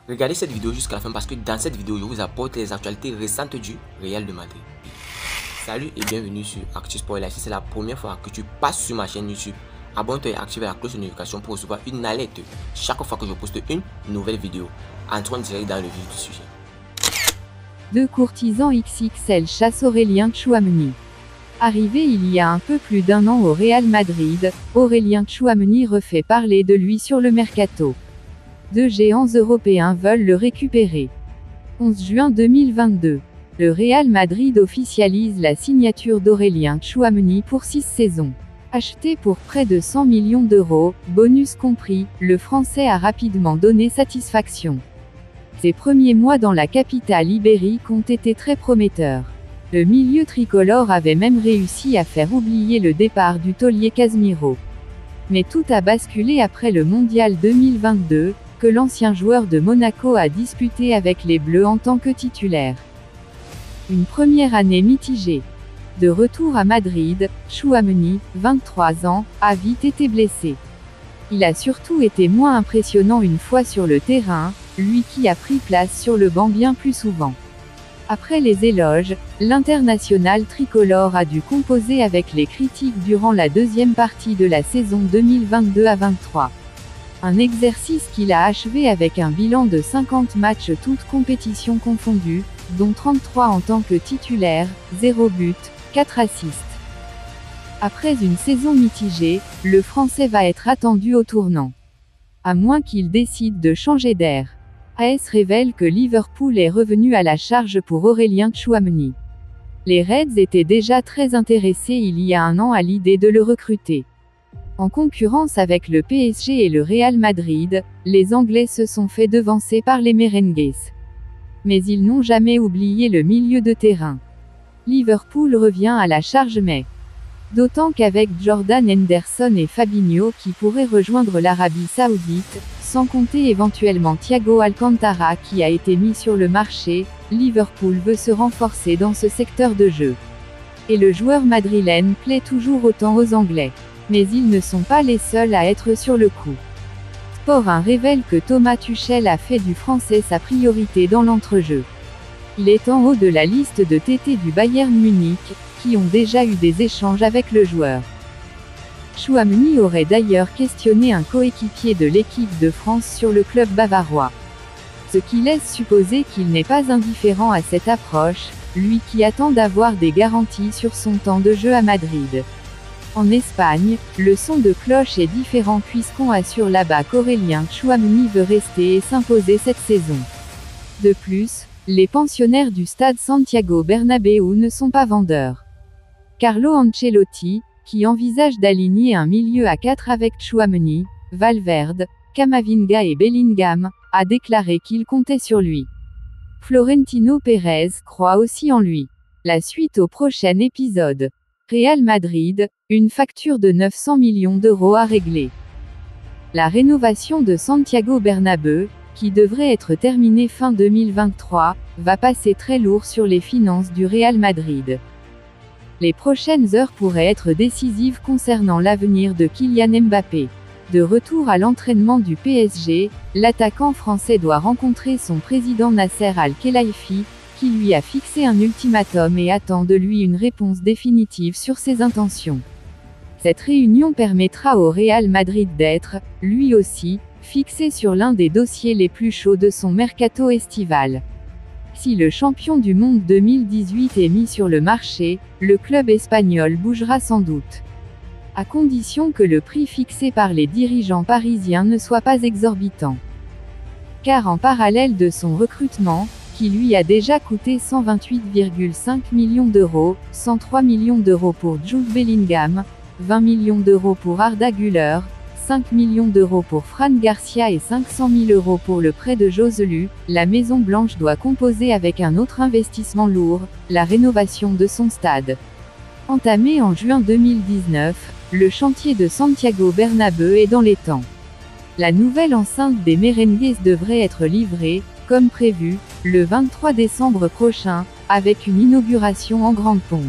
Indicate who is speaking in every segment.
Speaker 1: Regardez cette vidéo jusqu'à la fin parce que dans cette vidéo, je vous apporte les actualités récentes du Real de Madrid. Salut et bienvenue sur Actu Sport. Si c'est la première fois que tu passes sur ma chaîne YouTube, abonne-toi et active la cloche de notification pour recevoir une alerte chaque fois que je poste une nouvelle vidéo. Entrons direct dans le vif du sujet.
Speaker 2: Deux courtisans XXL chassent Aurélien Tchouameni. Arrivé il y a un peu plus d'un an au Real Madrid, Aurélien Tchouameni refait parler de lui sur le mercato. Deux géants européens veulent le récupérer. 11 juin 2022. Le Real Madrid officialise la signature d'Aurélien Tchouameni pour 6 saisons. Acheté pour près de 100 millions d'euros, bonus compris, le Français a rapidement donné satisfaction. Ses premiers mois dans la capitale ibérique ont été très prometteurs. Le milieu tricolore avait même réussi à faire oublier le départ du taulier Casemiro. Mais tout a basculé après le Mondial 2022, que l'ancien joueur de Monaco a disputé avec les Bleus en tant que titulaire. Une première année mitigée. De retour à Madrid, Tchouameni, 23 ans, a vite été blessé. Il a surtout été moins impressionnant une fois sur le terrain, lui qui a pris place sur le banc bien plus souvent. Après les éloges, l'international tricolore a dû composer avec les critiques durant la deuxième partie de la saison 2022-23. Un exercice qu'il a achevé avec un bilan de 50 matchs toutes compétitions confondues, dont 33 en tant que titulaire, 0 but, 4 assists. Après une saison mitigée, le Français va être attendu au tournant. À moins qu'il décide de changer d'air. AS révèle que Liverpool est revenu à la charge pour Aurélien Tchouameni. Les Reds étaient déjà très intéressés il y a un an à l'idée de le recruter. En concurrence avec le PSG et le Real Madrid, les Anglais se sont fait devancer par les Merengues. Mais ils n'ont jamais oublié le milieu de terrain. Liverpool revient à la charge d'autant qu'avec Jordan Henderson et Fabinho qui pourraient rejoindre l'Arabie Saoudite, sans compter éventuellement Thiago Alcantara qui a été mis sur le marché, Liverpool veut se renforcer dans ce secteur de jeu. Et le joueur madrilène plaît toujours autant aux Anglais. Mais ils ne sont pas les seuls à être sur le coup. Sport 1 révèle que Thomas Tuchel a fait du Français sa priorité dans l'entrejeu. Il est en haut de la liste de TT du Bayern Munich, qui ont déjà eu des échanges avec le joueur. Tchouameni aurait d'ailleurs questionné un coéquipier de l'équipe de France sur le club bavarois. Ce qui laisse supposer qu'il n'est pas indifférent à cette approche, lui qui attend d'avoir des garanties sur son temps de jeu à Madrid. En Espagne, le son de cloche est différent puisqu'on assure là-bas qu'Aurélien Tchouameni veut rester et s'imposer cette saison. De plus, les pensionnaires du stade Santiago Bernabéu ne sont pas vendeurs. Carlo Ancelotti, qui envisage d'aligner un milieu à 4 avec Tchouameni, Valverde, Camavinga et Bellingham, a déclaré qu'il comptait sur lui. Florentino Pérez croit aussi en lui. La suite au prochain épisode. Real Madrid, une facture de 900 millions d'euros à régler. La rénovation de Santiago Bernabéu, qui devrait être terminée fin 2023, va passer très lourd sur les finances du Real Madrid. Les prochaines heures pourraient être décisives concernant l'avenir de Kylian Mbappé. De retour à l'entraînement du PSG, l'attaquant français doit rencontrer son président Nasser Al-Khelaifi, qui lui a fixé un ultimatum et attend de lui une réponse définitive sur ses intentions. Cette réunion permettra au Real Madrid d'être, lui aussi, fixé sur l'un des dossiers les plus chauds de son mercato estival. Si le champion du monde 2018 est mis sur le marché, le club espagnol bougera sans doute. À condition que le prix fixé par les dirigeants parisiens ne soit pas exorbitant. Car en parallèle de son recrutement, qui lui a déjà coûté 128,5 millions d'euros, 103 millions d'euros pour Jude Bellingham, 20 millions d'euros pour Arda Güler, 5 millions d'euros pour Fran Garcia et 500 000 euros pour le prêt de Joselu, la Maison Blanche doit composer avec un autre investissement lourd, la rénovation de son stade. Entamé en juin 2019, le chantier de Santiago Bernabéu est dans les temps. La nouvelle enceinte des Merengues devrait être livrée, comme prévu, le 23 décembre prochain, avec une inauguration en grande pompe.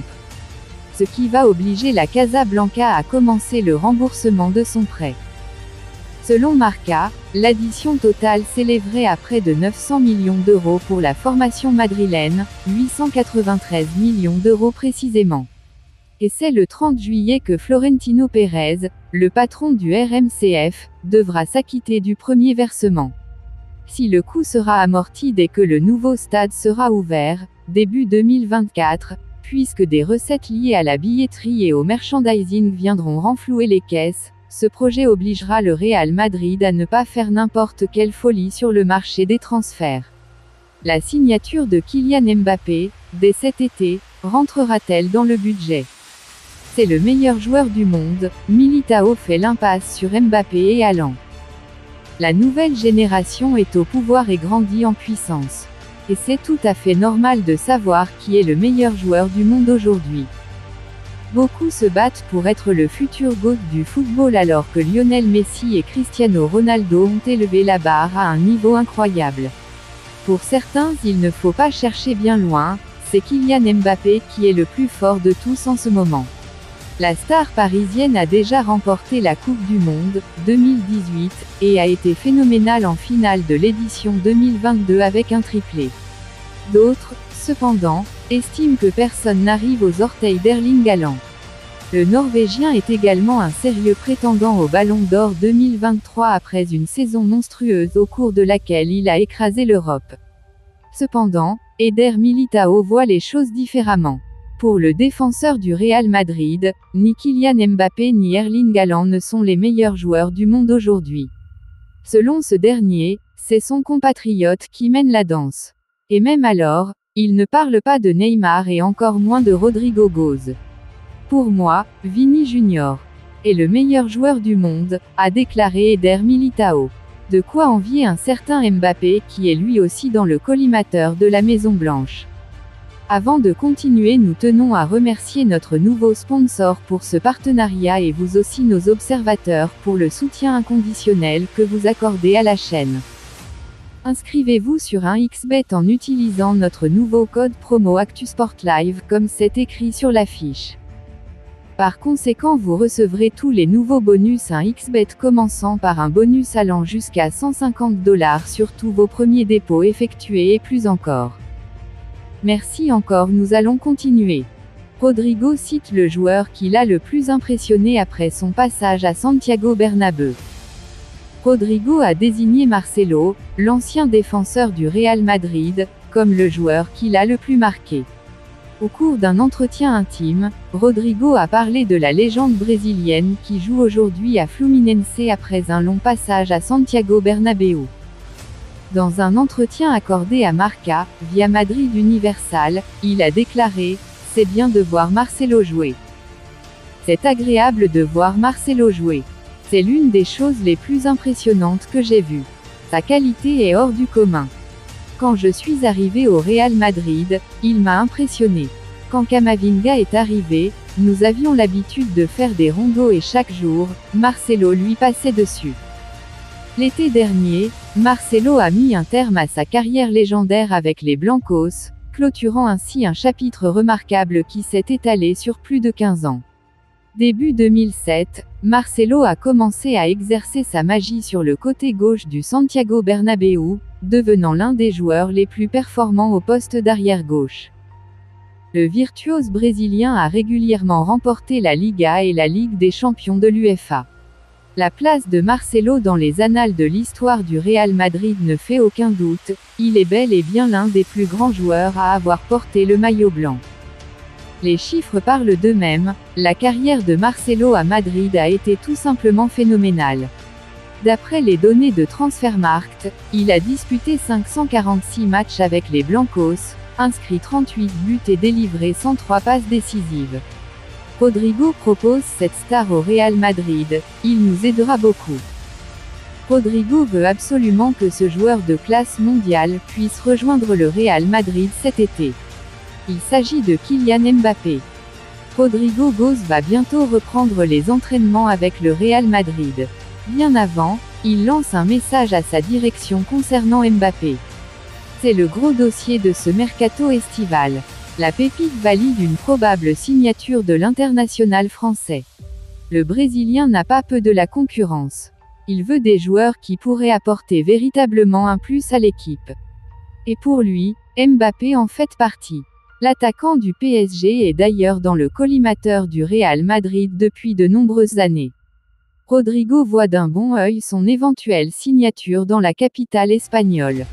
Speaker 2: Ce qui va obliger la Casa Blanca à commencer le remboursement de son prêt. Selon Marca, l'addition totale s'élèverait à près de 900 millions d'euros pour la formation madrilène, 893 millions d'euros précisément. Et c'est le 30 juillet que Florentino Pérez, le patron du RMCF, devra s'acquitter du premier versement. Si le coût sera amorti dès que le nouveau stade sera ouvert, début 2024, puisque des recettes liées à la billetterie et au merchandising viendront renflouer les caisses, ce projet obligera le Real Madrid à ne pas faire n'importe quelle folie sur le marché des transferts. La signature de Kylian Mbappé, dès cet été, rentrera-t-elle dans le budget? C'est le meilleur joueur du monde, Militao fait l'impasse sur Mbappé et Haaland. La nouvelle génération est au pouvoir et grandit en puissance. Et c'est tout à fait normal de savoir qui est le meilleur joueur du monde aujourd'hui. Beaucoup se battent pour être le futur GOAT du football alors que Lionel Messi et Cristiano Ronaldo ont élevé la barre à un niveau incroyable. Pour certains, il ne faut pas chercher bien loin, c'est Kylian Mbappé qui est le plus fort de tous en ce moment. La star parisienne a déjà remporté la Coupe du Monde, 2018, et a été phénoménale en finale de l'édition 2022 avec un triplé. D'autres, cependant, estiment que personne n'arrive aux orteils d'Erling Haaland. Le Norvégien est également un sérieux prétendant au Ballon d'Or 2023 après une saison monstrueuse au cours de laquelle il a écrasé l'Europe. Cependant, Eder Militao voit les choses différemment. Pour le défenseur du Real Madrid, ni Kylian Mbappé ni Erling Haaland ne sont les meilleurs joueurs du monde aujourd'hui. Selon ce dernier, c'est son compatriote qui mène la danse. Et même alors, il ne parle pas de Neymar et encore moins de Rodrigo Góes. Pour moi, Vini Junior est le meilleur joueur du monde, a déclaré Eder Militao. De quoi envier un certain Mbappé qui est lui aussi dans le collimateur de la Maison Blanche. Avant de continuer, nous tenons à remercier notre nouveau sponsor pour ce partenariat et vous aussi nos observateurs pour le soutien inconditionnel que vous accordez à la chaîne. Inscrivez-vous sur un xBet en utilisant notre nouveau code promo ActuSportLive comme c'est écrit sur l'affiche. Par conséquent, vous recevrez tous les nouveaux bonus un xBet commençant par un bonus allant jusqu'à 150 $ sur tous vos premiers dépôts effectués et plus encore. Merci encore, nous allons continuer. Rodrigo cite le joueur qui l'a le plus impressionné après son passage à Santiago Bernabéu. Rodrigo a désigné Marcelo, l'ancien défenseur du Real Madrid, comme le joueur qui l'a le plus marqué. Au cours d'un entretien intime, Rodrigo a parlé de la légende brésilienne qui joue aujourd'hui à Fluminense après un long passage à Santiago Bernabéu. Dans un entretien accordé à Marca, via Madrid Universal, il a déclaré « C'est bien de voir Marcelo jouer. C'est agréable de voir Marcelo jouer. C'est l'une des choses les plus impressionnantes que j'ai vues. Sa qualité est hors du commun. Quand je suis arrivé au Real Madrid, il m'a impressionné. Quand Camavinga est arrivé, nous avions l'habitude de faire des rondos et chaque jour, Marcelo lui passait dessus. L'été dernier, Marcelo a mis un terme à sa carrière légendaire avec les Blancos, clôturant ainsi un chapitre remarquable qui s'est étalé sur plus de 15 ans. Début 2007, Marcelo a commencé à exercer sa magie sur le côté gauche du Santiago Bernabéu, devenant l'un des joueurs les plus performants au poste d'arrière gauche. Le virtuose brésilien a régulièrement remporté la Liga et la Ligue des champions de l'UEFA. La place de Marcelo dans les annales de l'histoire du Real Madrid ne fait aucun doute, il est bel et bien l'un des plus grands joueurs à avoir porté le maillot blanc. Les chiffres parlent d'eux-mêmes, la carrière de Marcelo à Madrid a été tout simplement phénoménale. D'après les données de Transfermarkt, il a disputé 546 matchs avec les Blancos, inscrit 38 buts et délivré 103 passes décisives. Rodrigo propose cette star au Real Madrid, il nous aidera beaucoup. Rodrigo veut absolument que ce joueur de classe mondiale puisse rejoindre le Real Madrid cet été. Il s'agit de Kylian Mbappé. Rodrigo Góes va bientôt reprendre les entraînements avec le Real Madrid. Bien avant, il lance un message à sa direction concernant Mbappé. C'est le gros dossier de ce mercato estival. La pépite valide une probable signature de l'international français. Le Brésilien n'a pas peu de la concurrence. Il veut des joueurs qui pourraient apporter véritablement un plus à l'équipe. Et pour lui, Mbappé en fait partie. L'attaquant du PSG est d'ailleurs dans le collimateur du Real Madrid depuis de nombreuses années. Rodrigo voit d'un bon œil son éventuelle signature dans la capitale espagnole.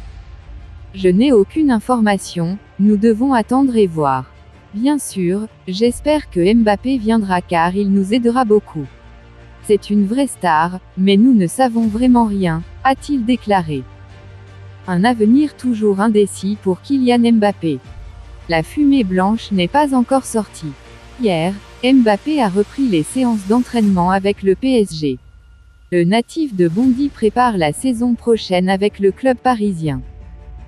Speaker 2: Je n'ai aucune information, nous devons attendre et voir. Bien sûr, j'espère que Mbappé viendra car il nous aidera beaucoup. C'est une vraie star, mais nous ne savons vraiment rien, a-t-il déclaré. Un avenir toujours indécis pour Kylian Mbappé. La fumée blanche n'est pas encore sortie. Hier, Mbappé a repris les séances d'entraînement avec le PSG. Le natif de Bondy prépare la saison prochaine avec le club parisien.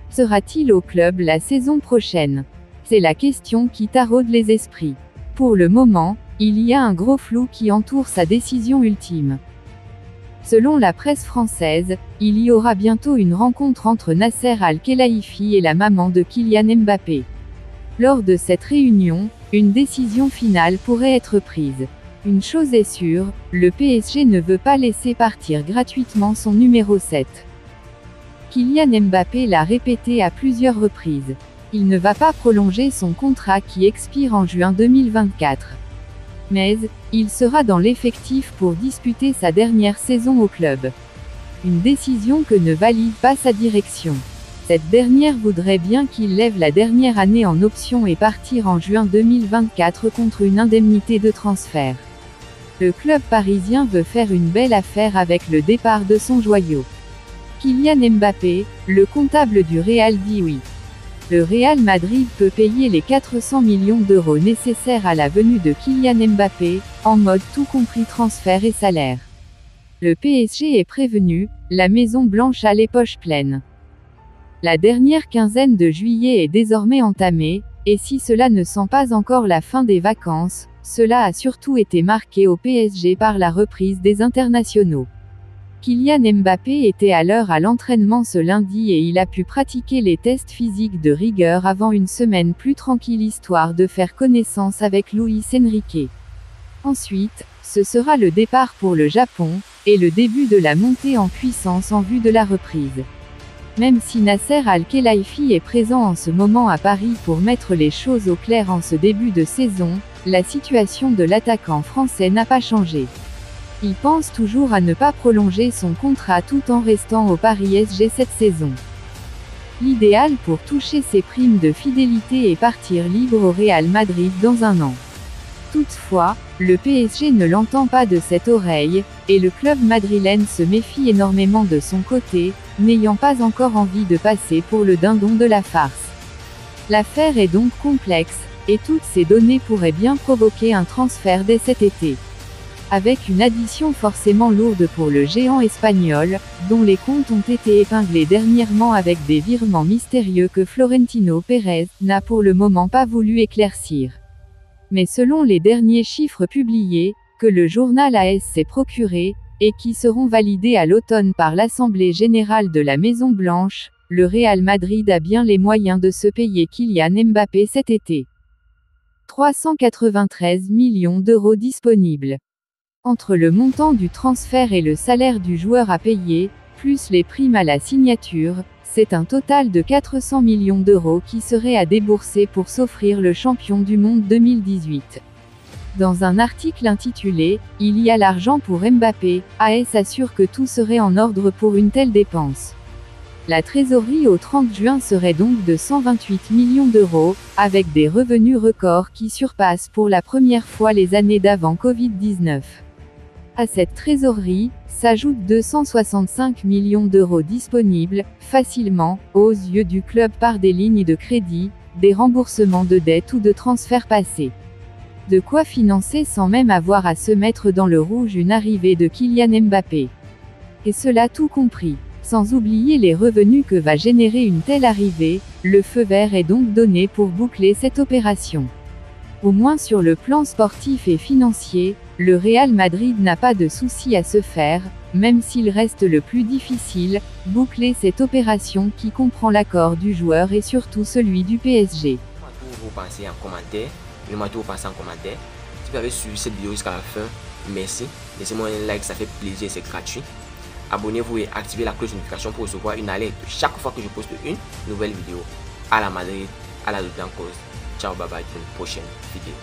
Speaker 2: Sera-t-il au club la saison prochaine? C'est la question qui taraude les esprits. Pour le moment, il y a un gros flou qui entoure sa décision ultime. Selon la presse française, il y aura bientôt une rencontre entre Nasser Al-Khelaifi et la maman de Kylian Mbappé. Lors de cette réunion, une décision finale pourrait être prise. Une chose est sûre, le PSG ne veut pas laisser partir gratuitement son numéro 7. Kylian Mbappé l'a répété à plusieurs reprises. Il ne va pas prolonger son contrat qui expire en juin 2024. Mais, il sera dans l'effectif pour disputer sa dernière saison au club. Une décision que ne valide pas sa direction. Cette dernière voudrait bien qu'il lève la dernière année en option et partir en juin 2024 contre une indemnité de transfert. Le club parisien veut faire une belle affaire avec le départ de son joyau. Kylian Mbappé, le comptable du Real dit oui. Le Real Madrid peut payer les 400 millions d'euros nécessaires à la venue de Kylian Mbappé, en mode tout compris transfert et salaire. Le PSG est prévenu, la Maison Blanche a les poches pleines. La dernière quinzaine de juillet est désormais entamée, et si cela ne sent pas encore la fin des vacances, cela a surtout été marqué au PSG par la reprise des internationaux. Kylian Mbappé était à l'heure à l'entraînement ce lundi et il a pu pratiquer les tests physiques de rigueur avant une semaine plus tranquille histoire de faire connaissance avec Luis Enrique. Ensuite, ce sera le départ pour le Japon, et le début de la montée en puissance en vue de la reprise. Même si Nasser Al-Khelaifi est présent en ce moment à Paris pour mettre les choses au clair en ce début de saison, la situation de l'attaquant français n'a pas changé. Il pense toujours à ne pas prolonger son contrat tout en restant au Paris SG cette saison. L'idéal pour toucher ses primes de fidélité est partir libre au Real Madrid dans un an. Toutefois, le PSG ne l'entend pas de cette oreille, et le club madrilène se méfie énormément de son côté, n'ayant pas encore envie de passer pour le dindon de la farce. L'affaire est donc complexe, et toutes ces données pourraient bien provoquer un transfert dès cet été. Avec une addition forcément lourde pour le géant espagnol, dont les comptes ont été épinglés dernièrement avec des virements mystérieux que Florentino Pérez n'a pour le moment pas voulu éclaircir. Mais selon les derniers chiffres publiés, que le journal AS s'est procuré, et qui seront validés à l'automne par l'Assemblée générale de la Maison Blanche, le Real Madrid a bien les moyens de se payer Kylian Mbappé cet été. 393 millions d'euros disponibles. Entre le montant du transfert et le salaire du joueur à payer, plus les primes à la signature, c'est un total de 400 millions d'euros qui serait à débourser pour s'offrir le champion du monde 2018. Dans un article intitulé « Il y a l'argent pour Mbappé », AS assure que tout serait en ordre pour une telle dépense. La trésorerie au 30 juin serait donc de 128 millions d'euros, avec des revenus records qui surpassent pour la première fois les années d'avant Covid-19. À cette trésorerie, s'ajoutent 265 millions d'euros disponibles, facilement, aux yeux du club par des lignes de crédit, des remboursements de dettes ou de transferts passés. De quoi financer sans même avoir à se mettre dans le rouge une arrivée de Kylian Mbappé. Et cela tout compris. Sans oublier les revenus que va générer une telle arrivée, le feu vert est donc donné pour boucler cette opération. Au moins sur le plan sportif et financier, le Real Madrid n'a pas de souci à se faire, même s'il reste le plus difficile, boucler cette opération qui comprend l'accord du joueur et surtout celui du PSG.
Speaker 1: Vous pensez en commentaire, dites-moi tout vous pensez en commentaire. Si vous avez suivi cette vidéo jusqu'à la fin, merci. Laissez-moi un like, ça fait plaisir, c'est gratuit. abonnez-vous et activez la cloche de notification pour recevoir une alerte chaque fois que je poste une nouvelle vidéo. À la Madrid, à la Blancos. Ciao, bye bye, pour une prochaine vidéo.